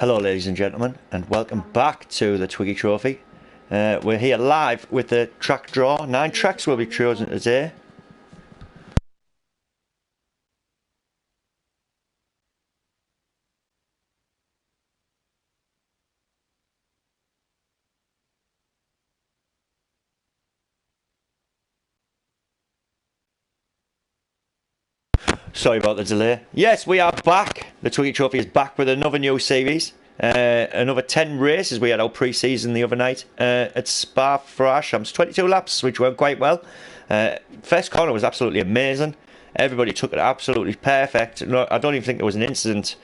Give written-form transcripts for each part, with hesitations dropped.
Hello ladies and gentlemen, and welcome back to the Twiggy Trophy. We're here live with the track draw. 9 tracks will be chosen today. Sorry about the delay. Yes, we are back. The Twiggy Trophy is back with another new series. Another 10 races. We had our pre-season the other night at Spa-Francorchamps. 22 laps, which went quite well. First corner was absolutely amazing. Everybody took it absolutely perfect. No, I don't even think there was an incident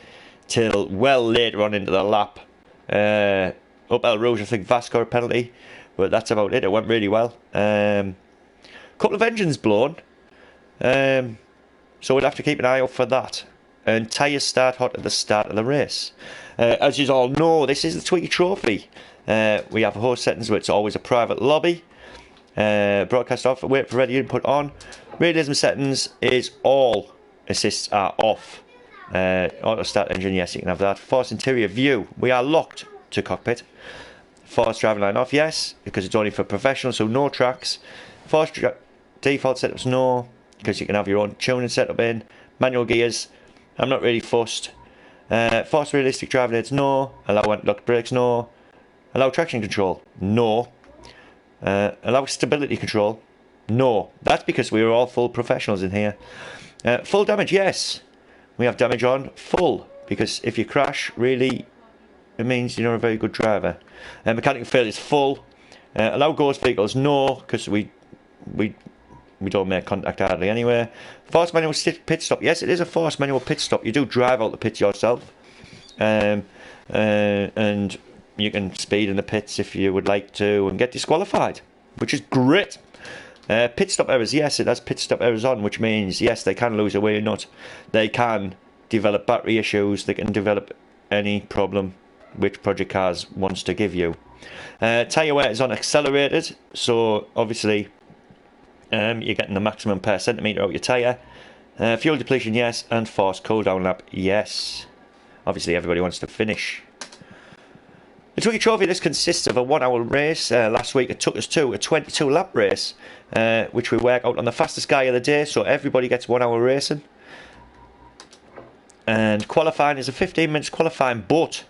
till well later on into the lap. Up El Rouge, I think Vasco a penalty, but that's about it. It went really well. Couple of engines blown. So we'd have to keep an eye out for that. And tyres start hot at the start of the race. As you all know, this is the Twiggy Trophy. We have host settings where it's always a private lobby. Broadcast off, wait for ready input on. Realism settings is all assists are off. Auto start engine, yes, you can have that. Force interior view, we are locked to cockpit. Force driving line off, yes, because it's only for professionals, so no tracks. Force default setups, no, because you can have your own tuning setup in. Manual gears, I'm not really fussed. Force realistic driving aids, no. Allow anti-lock brakes, no. Allow traction control, no. Allow stability control, no. That's because we are all full professionals in here. Full damage, yes. We have damage on full, because if you crash, really, it means you're not a very good driver. Mechanical failure is full. Allow ghost vehicles, no, because we don't make contact hardly anyway. Force manual pit stop. Yes, it is a force manual pit stop. You do drive out the pits yourself. And you can speed in the pits if you would like to and get disqualified, which is great. Pit stop errors. Yes, it has pit stop errors on, which means, yes, they can lose a wheel nut. They can develop battery issues. They can develop any problem which Project Cars wants to give you. Tyre wear is on accelerated, so obviously you're getting the maximum per centimetre out your tyre. Fuel depletion, yes, and forced cool down lap, yes. Obviously everybody wants to finish. The Twiggy Trophy, this consists of a 1 hour race. Last week it took us to a 22 lap race, which we work out on the fastest guy of the day, so everybody gets 1 hour racing. And qualifying is a 15 minutes qualifying, but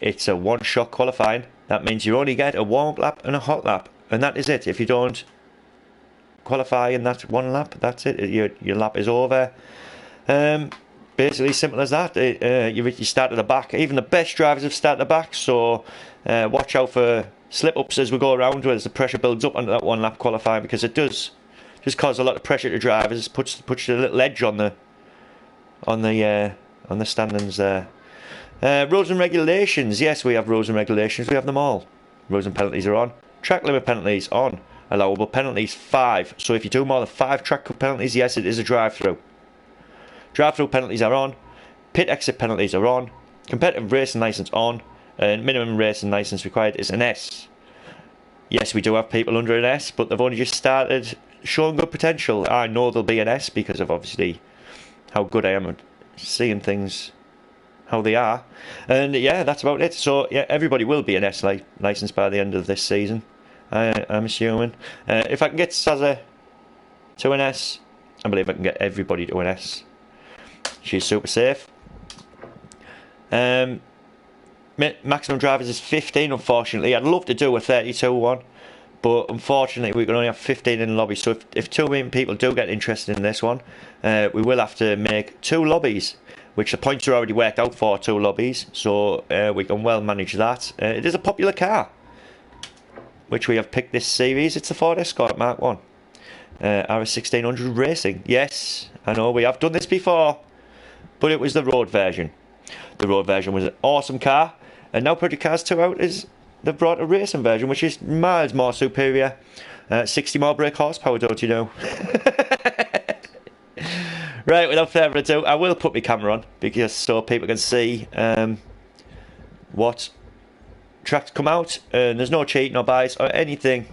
it's a one shot qualifying. That means you only get a warm up lap and a hot lap, and that is it. If you don't qualify in that one lap, that's it. Your lap is over. Basically simple as that. You start at the back. Even the best drivers have started at the back, so watch out for slip ups as we go around, where the pressure builds up onto that one lap qualifying, because it does just cause a lot of pressure to drivers. Puts a little edge on the standings there. Rules and regulations. Yes, we have rules and regulations. We have them all. Rules and penalties are on. Track limit penalties on. Allowable penalties 5. So if you do more than 5 track penalties, yes, it is a drive-through. Drive-through penalties are on. Pit exit penalties are on. Competitive racing licence on. And minimum racing licence required is an S. Yes, we do have people under an S, but they've only just started showing good potential. I know there'll be an S because of obviously how good I am at seeing things how they are. And yeah, that's about it. So yeah, everybody will be an S licence by the end of this season, I'm assuming. If I can get Saza to an S, I believe I can get everybody to an S. She's super safe. Maximum drivers is 15, unfortunately. I'd love to do a 32 one, but unfortunately we can only have 15 in the lobby. So if 2 million people do get interested in this one, we will have to make 2 lobbies, which the points are already worked out for 2 lobbies, so we can well manage that. It is a popular car, which we have picked this series. It's the Ford Escort Mk1 RS1600 Racing. Yes, I know we have done this before, but it was the road version. The road version was an awesome car, and now Project Cars 2 out is they've brought a racing version, which is miles more superior. 60 more brake horsepower, don't you know? Right, without further ado, I will put my camera on because so people can see what tracks come out, and there's no cheat, no bias or anything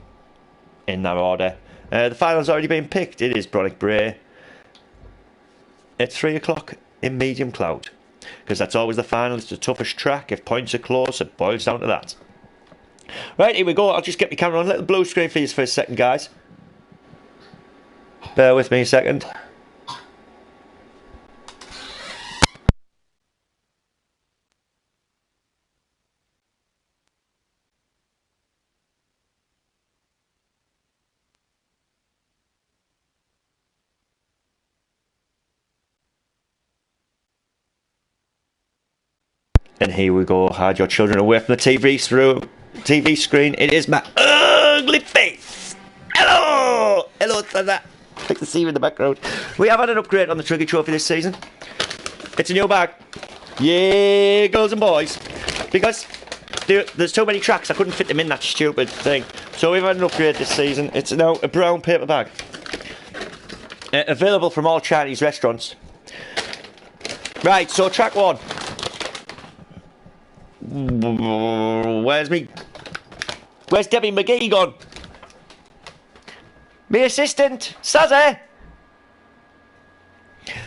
in that order. The final's already been picked. It is Bronick Bray at 3 o'clock in medium cloud. because that's always the final. It's the toughest track. If points are close, it boils down to that. Right, here we go. I'll just get my camera on. Little blue screen for you for a second, guys. Bear with me a second. And here we go. Hide your children away from the TV screen. It is my ugly face. Hello! Hello to that. I can see you in the background. We have had an upgrade on the Trigger Trophy this season. It's a new bag. Yeah, girls and boys. Because there's too many tracks. I couldn't fit them in that stupid thing. So we've had an upgrade this season. It's now a brown paper bag. Available from all Chinese restaurants. Right, so track 1. Where's Debbie McGee gone? Me assistant, Sazza!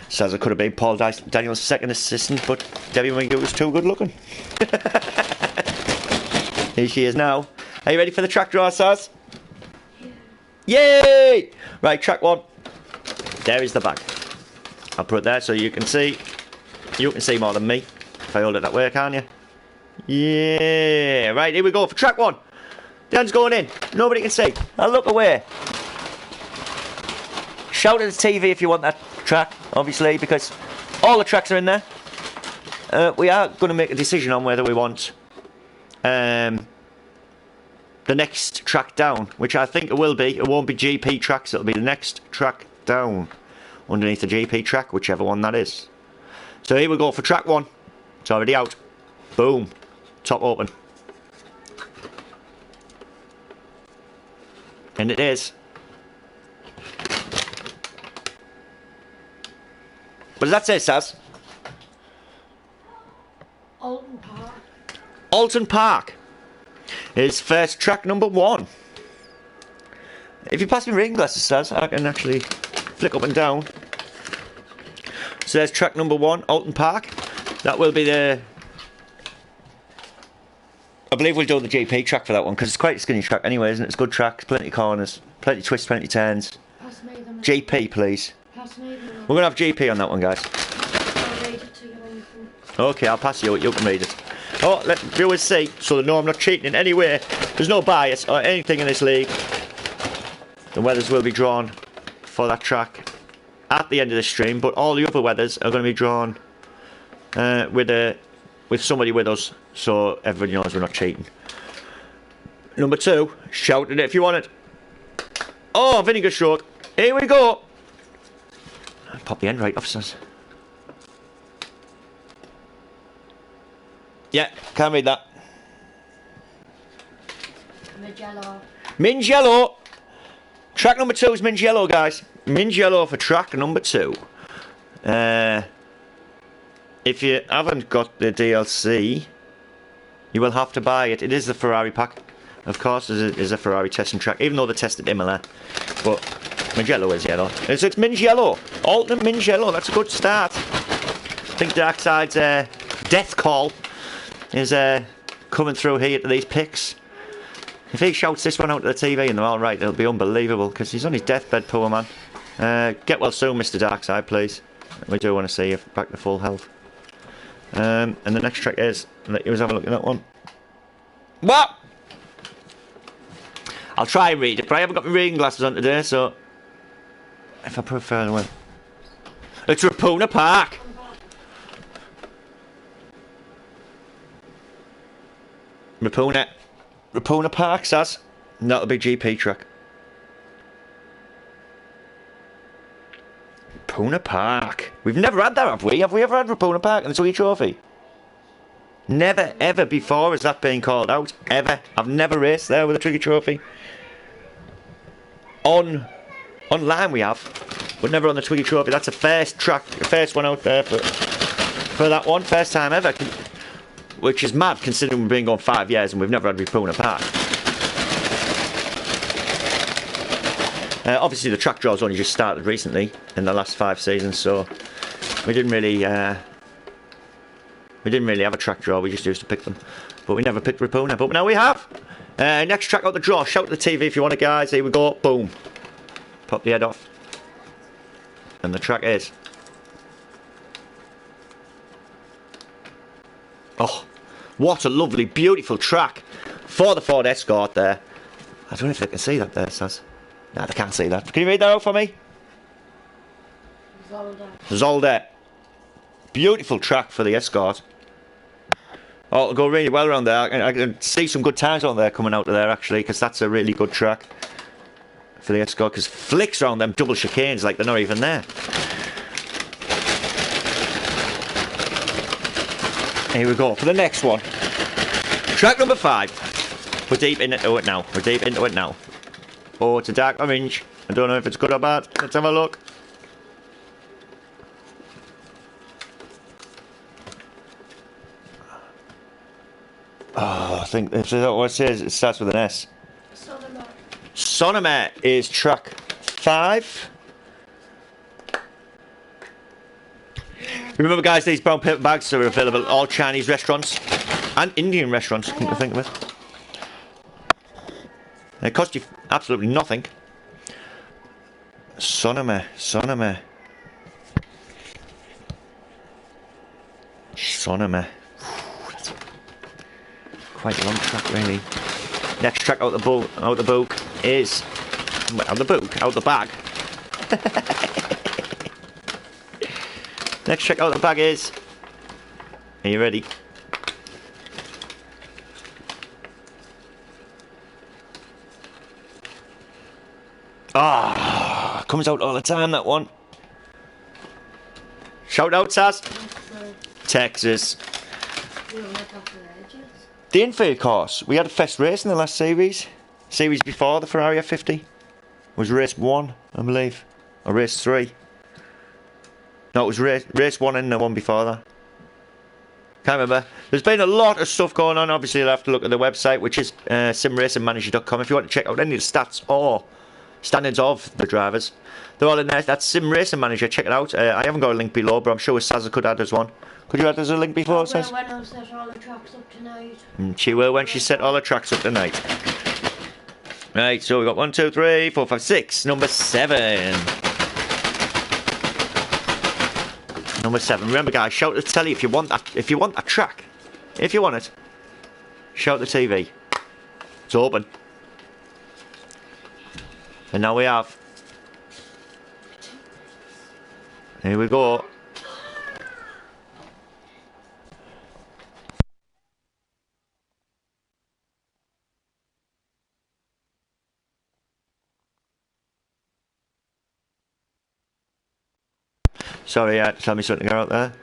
Sazza could have been Paul Daniels' second assistant, but Debbie McGee was too good looking. Here she is now. Are you ready for the track draw, Saz? Yeah. Yay! Right, track 1. There is the bag. I'll put it there so you can see. You can see more than me. If I hold it that way, can't you? Yeah, right, here we go for track 1. The hand's going in. Nobody can see. I'll look away. Shout at the TV if you want that track, obviously, because all the tracks are in there. We are going to make a decision on whether we want the next track down, which I think it will be. It won't be GP tracks, it'll be the next track down underneath the GP track, whichever one that is. So here we go for track 1. It's already out. Boom. Top open. And it is. What does that say, Saz? Alton Park. Alton Park is first track number 1. If you pass me reading glasses, Saz, I can actually flick up and down. So there's track number 1, Alton Park. That will be the... I believe we'll do the GP track for that one, because it's quite a skinny track anyway, isn't it? It's good track, plenty of corners, plenty of twists, plenty of turns. Pass me them. GP, please. Pass me them. We're going to have GP on that one, guys. I'll read it to you on your phone. Okay, I'll pass you can read it. Oh, let viewers see, so they know I'm not cheating in any way. There's no bias or anything in this league. The weathers will be drawn for that track at the end of the stream, but all the other weathers are going to be drawn with somebody with us, so everybody knows we're not cheating. Number 2, shout at it if you want it. Oh, vinegar stroke. Here we go. Pop the end right off, Saz. Yeah, can't read that. Magello. Minge Yellow. Track number 2 is Minge Yellow, guys. Minge Yellow for track number 2. If you haven't got the DLC, you will have to buy it. It is the Ferrari pack, of course. It is a Ferrari testing track, even though they tested Imola. But Minge Yellow is yellow. It's Minge Yellow. Alternate Minge Yellow. That's a good start. I think Darkside's death call is coming through here to these picks. If he shouts this one out to the TV and they're alright, it'll be unbelievable, because he's on his deathbed, poor man. Get well soon, Mr. Darkside, please. We do want to see you back to full health. And the next track is, let you have a look at that one. What? I'll try and read it, but I haven't got my reading glasses on today, so if I put it further away. It's Rapuna Park. Rapuna Park, Saz. That'll be GP track. Rapuna Park. We've never had that, have we? Have we ever had Rapuna Park in the Twiggy Trophy? Never, ever before has that been called out. Ever. I've never raced there with a Twiggy Trophy. Online we have, but never on the Twiggy Trophy. That's a first one out there for that one. First time ever. Which is mad, considering we've been going 5 years and we've never had Rapuna Park. Obviously the track draws only just started recently in the last 5 seasons, so we didn't really We didn't really have a track draw, we just used to pick them. But we never picked Rapuna, but now we have. Next track out the draw, shout to the TV if you want it, guys. Here we go, boom. Pop the head off. And the track is... Oh, what a lovely, beautiful track for the Ford Escort there. I don't know if they can see that there, Saz. No, they can't see that. Can you read that out for me? Zolder. Beautiful track for the Escort. Oh, it'll go really well around there. I can see some good times on there coming out of there, actually, because that's a really good track for the Escort, because flicks around them double chicanes like they're not even there. Here we go for the next one. Track number 5. We're deep into it now. We're deep into it now. Oh, it's a dark orange. I don't know if it's good or bad. Let's have a look. Oh, I think this is what it says. It starts with an S. Sonoma is track 5. Remember, guys, these brown paper bags are available at all Chinese restaurants and Indian restaurants, come to think of it. They cost you absolutely nothing. Sonoma. Quite a long track, really. Next track out the book is... Out the bag. Next track out the bag is... Are you ready? Ah, comes out all the time, that one. Shout out, Saz. Texas. The infield course. We had a fest race in the last series. Series before the Ferrari F50 was race 1, I believe, or race 3. No, it was race 1 and the one before that. Can't remember. There's been a lot of stuff going on. Obviously, you'll have to look at the website, which is simracingmanager.com, if you want to check out any of the stats or standings of the drivers. They're all in there. That's Sim Racing Manager. Check it out. I haven't got a link below, but I'm sure Sazza could add us one. Could you add us a link before, Saz? When I set all the tracks up tonight. She will when she set all the tracks up tonight. Right, so we've got 1, 2, 3, 4, 5, 6. Number 7. Number 7. Remember, guys, shout to the telly if you want that. If you want that track, if you want it, shout the TV. It's open. And now we have. Here we go. Sorry, tell me something out there.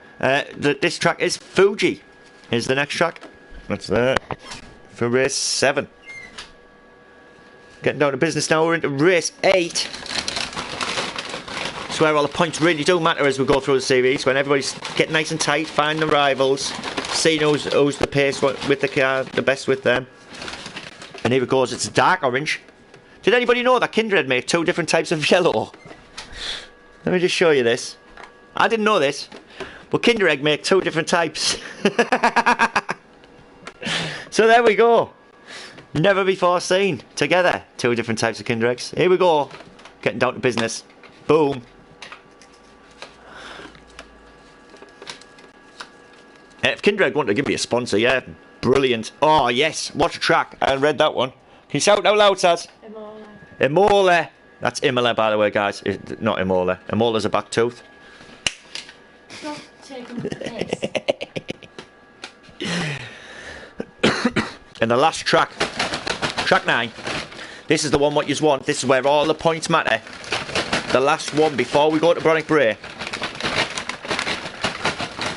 This track is Fuji. Here's the next track. That's there. For race 7. Getting down to business now. We're into race 8. It's where all the points really do matter as we go through the series. When everybody's getting nice and tight, find the rivals, see who's the pace with the car, the best with them. And here it goes. It's dark orange. Did anybody know that Kindred make 2 different types of yellow? Let me just show you this. I didn't know this, but Kinder Egg make 2 different types. So there we go. Never before seen together. 2 different types of Kinder Eggs. Here we go. Getting down to business. Boom. If Kinder Egg wanted to give me a sponsor, yeah, brilliant. Oh yes, watch a track. I read that one. Can you shout out loud, Saz? Imola. That's Imola, by the way, guys. Not Imola. Imola's a back tooth. Stop taking the piss. And the last track, track 9. This is the one what you want. This is where all the points matter. The last one before we go to Bronick Bray.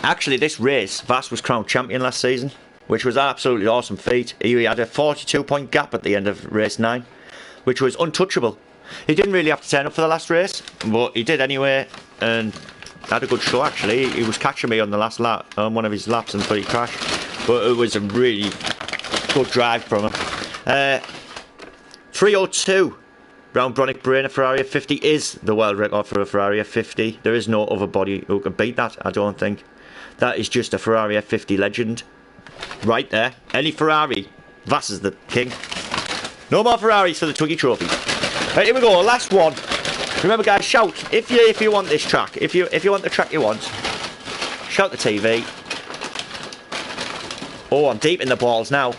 Actually, this race, Vass was crowned champion last season, which was an absolutely awesome feat. He had a 42-point gap at the end of race 9, which was untouchable. He didn't really have to turn up for the last race, but he did anyway, and had a good show actually. He was catching me on the last lap, on one of his laps, and he crashed. But it was a really good drive from him. 3:02 round Bronick Bray in a Ferrari F50 is the world record for a Ferrari F50. There is no other body who can beat that, I don't think. That is just a Ferrari F50 legend. Right there. Any Ferrari, Vass is the king. No more Ferraris for the Twiggy Trophy. Right, here we go, last one. Remember guys, shout if you want this track. If you want the track you want, shout the TV. Oh, I'm deep in the balls now.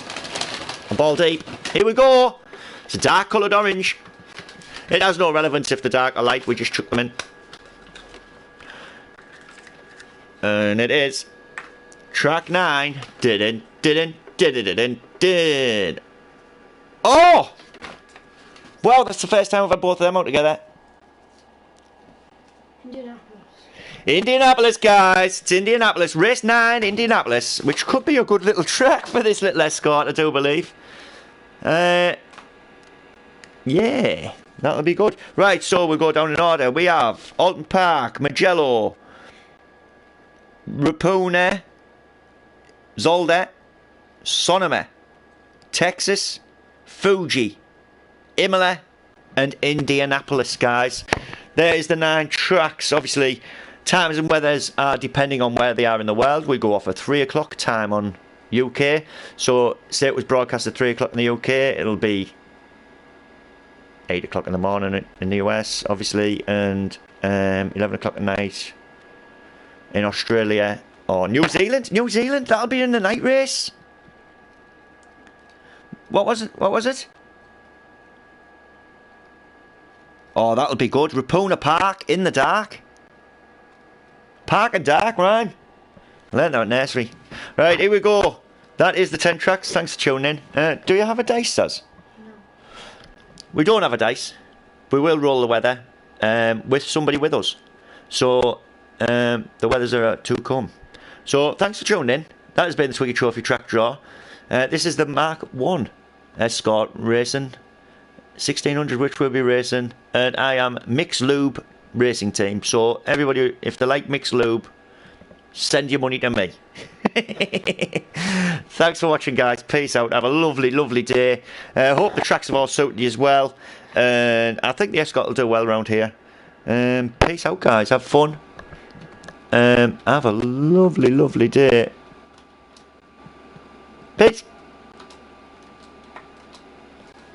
I'm ball deep. Here we go. It's a dark coloured orange. It has no relevance if the dark or light, we just chuck them in. And it is track 9. Didn't. Oh! Well, that's the first time we've had both of them out together. Indianapolis, guys. It's Indianapolis. Race 9, Indianapolis. Which could be a good little track for this little Escort, I do believe. Yeah. That'll be good. Right, so we'll go down in order. We have Alton Park, Mugello, Rapuna, Zolder, Sonoma, Texas, Fuji, Imola, and Indianapolis, guys. There is the 9 tracks. Obviously, times and weathers are depending on where they are in the world. We go off at 3 o'clock time on UK. So, say it was broadcast at 3 o'clock in the UK, it'll be 8 o'clock in the morning in the US, obviously, and 11 o'clock at night in Australia or New Zealand. New Zealand, that'll be in the night race. What was it? Oh, that'll be good. Rapuna Park in the dark. Park and dark, Ryan. Learned that at nursery. Right, here we go. That is the 10 tracks. Thanks for tuning in. Do you have a dice, Saz? No. We don't have a dice. We will roll the weather with somebody with us. So, the weathers are to come. So, thanks for tuning in. That has been the Twiggy Trophy track draw. This is the Mk1 Escort Racing 1600, which we'll be racing, and I am Mix Lube Racing Team. So everybody, if they like Mix Lube, send your money to me. Thanks for watching, guys. Peace out. Have a lovely, lovely day. Hope the tracks have all suited you as well, and I think the Escort will do well around here. Peace out, guys. Have fun. Have a lovely, lovely day. Peace.